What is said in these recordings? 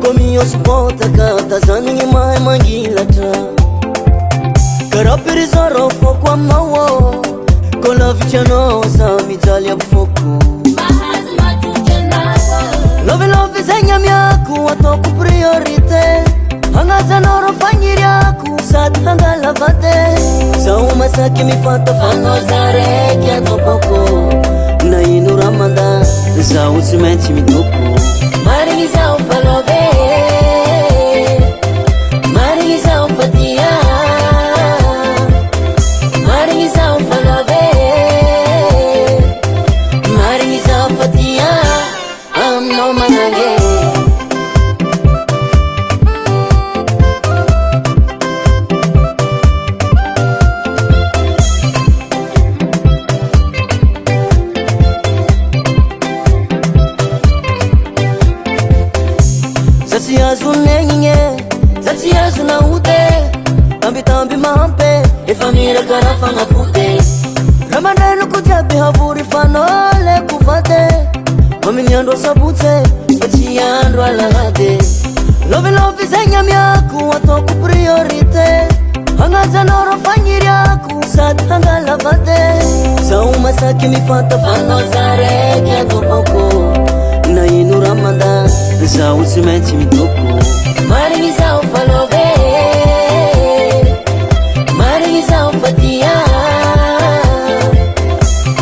Come io spota cata zangi mai mangilata Kara perizaro foku amawo Kola vichano sa mitalia foku Love love zenya miaku atoku priorite Hangaza noro fanyiriaku satanga lavate Sa umasaki mifata fano zare kia topoko Na inu ramada za usimeti midoko Marisa ufalove Marisa ufatia Marisa ufalove Marisa ufatia Amno manage Zatiazu nenye, zatiazu na ute Tambi mampe, e famira karafa ngafute Ramanenu kujabi haburi fanole kufate Maminiandro sabute, zatiandro alahade Love zenya miaku watoku priorite Hangaza noro fanyiriaku satanga lavade Sa umasaki mifata fano zare kia topoko Na inu ramada za usimeti midoko Marisa ufalove Marisa ufatia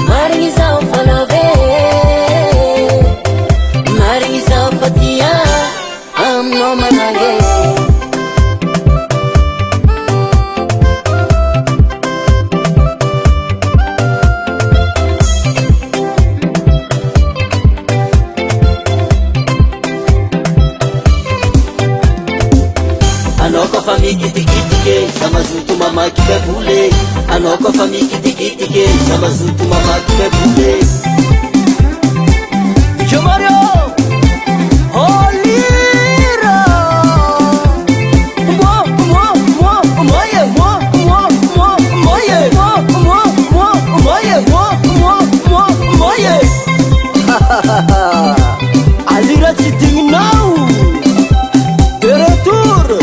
Marisa ufalove Marisa ufatia Amno manage Anoko famille kitike sama zutu mama kibebule Anoko famille kitike sama zutu mama kibebule Jomario Olira moye Alira cheating now De retour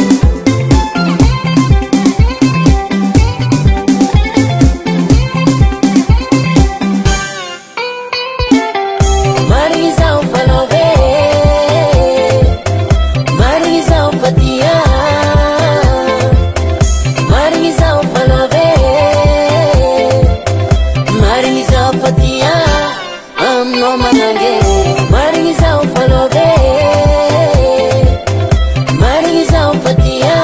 Marisa ufalove Marisa ufatia Marisa ufalove Marisa ufatia Amno manage Marisa ufalove Marisa ufatia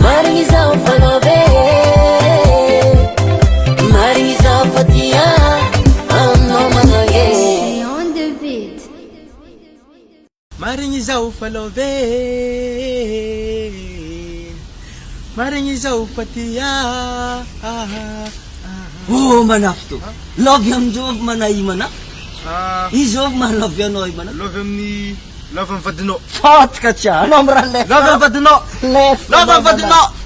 Marisa ufalove Marisa ufatia Marisa ufalove Marisa ufatia Oh manafto Love yam jov manay mana Izov man love yanoy mana Love am fadino Fat ka siya Nomra left Love am fadino Left Love am fadino